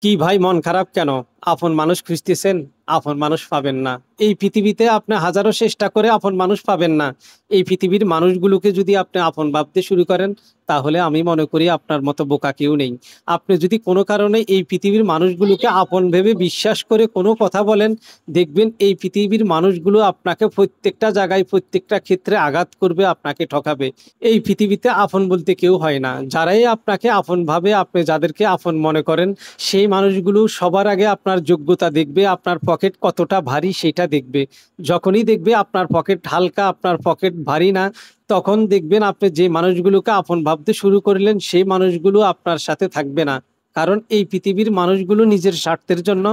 কি ভাই, মন খারাপ কেন? আপন মানুষ খুঁজতেছেন, আপন মানুষ পাবেন না। এই পৃথিবীতে আপনি হাজারো চেষ্টা করে আপন মানুষ পাবেন না। এই পৃথিবীর মানুষগুলোকে যদি আপনি আপন ভাবতে শুরু করেন, তাহলে আমি মনে করি আপনার মতো বোকা কেউ নেই। আপনি যদি কোনো কারণে এই পৃথিবীর মানুষগুলোকে আপন ভেবে বিশ্বাস করে কোনো কথা বলেন, দেখবেন এই পৃথিবীর মানুষগুলো আপনাকে প্রত্যেকটা জায়গায় প্রত্যেকটা ক্ষেত্রে আঘাত করবে, আপনাকে ঠকাবে। এই পৃথিবীতে আপন বলতে কেউ হয় না। যারাই আপনাকে আপন ভাবে, আপনি যাদেরকে আপন মনে করেন, সেই মানুষগুলো সবার আগে আপনার যোগ্যতা দেখবে, আপনার পকেট কতটা ভারী সেটা দেখবে। যখনই দেখবে আপনার পকেট হালকা, আপনার পকেট ভারী না, তখন দেখবেন আপনি যে মানুষগুলোকে আপন ভাবতে শুরু করলেন, সেই মানুষগুলো আপনার সাথে থাকবে না। কারণ এই পৃথিবীর মানুষগুলো নিজের স্বার্থের জন্য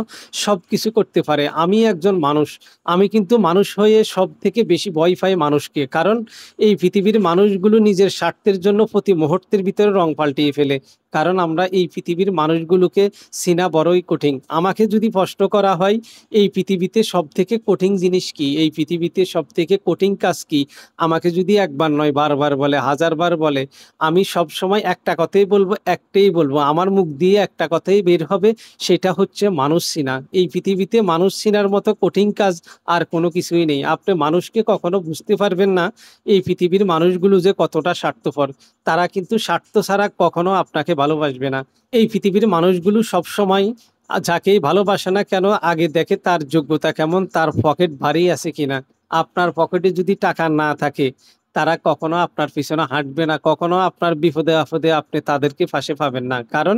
সবকিছু করতে পারে। আমি একজন মানুষ, আমি কিন্তু মানুষ হয়ে সব থেকে বেশি ভয় পাই মানুষকে। কারণ এই পৃথিবীর মানুষগুলো নিজের স্বার্থের জন্য প্রতি মুহূর্তের ভিতরে রং পাল্টিয়ে ফেলে। কারণ আমরা এই পৃথিবীর মানুষগুলোকে চিনা বড়ই কঠিন। আমাকে যদি প্রশ্ন করা হয়, এই পৃথিবীতে সব থেকে কঠিন জিনিস কি, এই পৃথিবীতে সব থেকে কঠিন কাজ কি, আমাকে যদি একবার নয় বারবার বলে, হাজারবার বলে, আমি সব সময় একটা কথাই বলবো, একটাই বলবো, আমার মুখ দিয়ে একটা কথাই বের হবে, সেটা হচ্ছে মানুষ চিনা। এই পৃথিবীতে মানুষ চিনার মতো কঠিন কাজ আর কোনো কিছুই নেই। আপনি মানুষকে কখনো বুঝতে পারবেন না এই পৃথিবীর মানুষগুলো যে কতটা স্বার্থপর। তারা কিন্তু স্বার্থ ছাড়া কখনো আপনাকে ভালোবাসবে না। এই পৃথিবীর মানুষগুলো সবসময় যাকেই ভালোবাসে না কেন, আগে দেখে তার যোগ্যতা কেমন, তার পকেট ভারী আছে কিনা। আপনার পকেটে যদি টাকা না থাকে, তারা কখনো আপনার পিছনে হাঁটবে না, কখনো আপনার বিপদে আপদে আপনি তাদেরকে পাশে পাবেন না। কারণ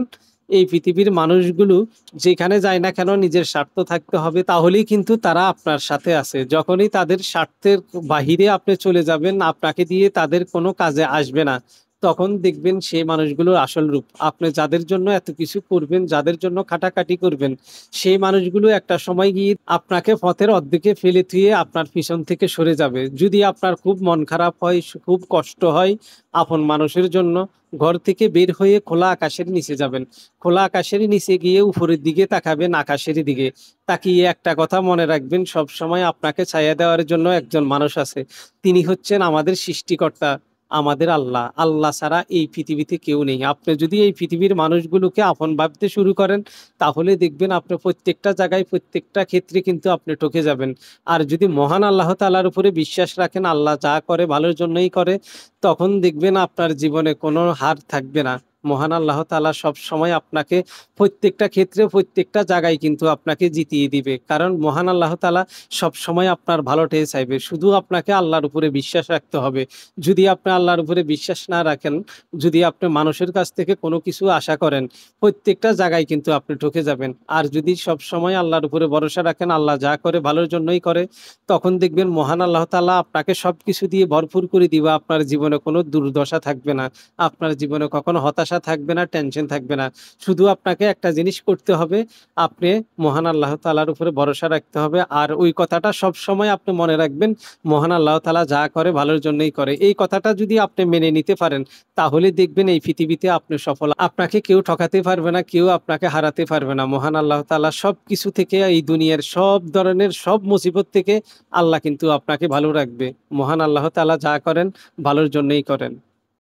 এই পৃথিবীর মানুষগুলো যেখানে যায় না কেন নিজের স্বার্থ থাকতে হবে, তাহলেই কিন্তু তারা আপনার সাথে আছে। যখনই তাদের স্বার্থের বাহিরে আপনি চলে যাবেন, আপনাকে দিয়ে তাদের কোনো কাজে আসবে না, তখন দেখবেন সেই মানুষগুলোর আসল রূপ। আপনি যাদের জন্য এত কিছু করবেন, যাদের জন্য খাটাখাটি করবেন, সেই মানুষগুলো একটা সময় গিয়ে আপনাকে পথের অর্ধেকে ফেলে থুয়ে আপনার পিছন থেকে সরে যাবে। যদি আপনার খুব মন খারাপ হয়, খুব কষ্ট হয় আপন মানুষের জন্য, ঘর থেকে বের হয়ে খোলা আকাশের নিচে যাবেন। খোলা আকাশের নিচে গিয়ে উপরের দিকে তাকাবেন, আকাশের দিকে তাকিয়ে একটা কথা মনে রাখবেন, সব সময় আপনাকে ছায়া দেওয়ার জন্য একজন মানুষ আছে। তিনি হচ্ছেন আমাদের সৃষ্টিকর্তা, আমাদের আল্লাহ। আল্লাহ ছাড়া এই পৃথিবীতে কেউ নেই। আপনি যদি এই পৃথিবীর মানুষগুলোকে আপন ভাবতে শুরু করেন, তাহলে দেখবেন আপনি প্রত্যেকটা জায়গায় প্রত্যেকটা ক্ষেত্রে কিন্তু আপনি ঠকে যাবেন। আর যদি মহান আল্লাহ তাআলার উপরে বিশ্বাস রাখেন, আল্লাহ যা করে ভালোর জন্যই করে, তখন দেখবেন আপনার জীবনে কোনো হার থাকবে না। মহান আল্লাহ তাআলা সবসময় আপনাকে প্রত্যেকটা ক্ষেত্রে প্রত্যেকটা জায়গায় কিন্তু আপনাকে জিতিয়ে দিবে। কারণ মহান আল্লাহ তাআলা সবসময় আপনার ভালোটাই চাইবে। শুধু আপনাকে আল্লাহর উপরে বিশ্বাস রাখতে হবে। যদি আপনি আল্লাহর উপরে বিশ্বাস না রাখেন, যদি আপনি মানুষের কাছ থেকে কোনো কিছু আশা করেন, প্রত্যেকটা জায়গায় কিন্তু আপনি ঠকে যাবেন। আর যদি সবসময় আল্লাহর উপরে ভরসা রাখেন, আল্লাহ যা করে ভালোর জন্যই করে, তখন দেখবেন মহান আল্লাহ তাআলা আপনাকে সবকিছু দিয়ে ভরপুর করে দিবে। আপনার জীবনে কোনো দুর্দশা থাকবে না। আপনার জীবনে কখনো হতাশা থাকবে না, টেনশন থাকবে না। শুধু আপনাকে একটা জিনিস করতে হবে, আপনি মহান আল্লাহ তাআলার উপরে ভরসা রাখতে হবে। আর ওই কথাটা সবসময় আপনি মনে রাখবেন, মহান আল্লাহ তাআলা যা করে ভালোর জন্যই করে। এই কথাটা যদি আপনি মেনে নিতে পারেন, তাহলে দেখবেন এই পৃথিবীতে আপনি সফল। আপনাকে কেউ ঠকাতে পারবে না, কেউ আপনাকে হারাতে পারবে না। মহান আল্লাহ তাআলা সবকিছু থেকে, এই দুনিয়ার সব ধরনের সব মুসিবত থেকে আল্লাহ কিন্তু আপনাকে ভালো রাখবে। মহান আল্লাহ তাআলা যা করেন ভালোর জন্যই করেন।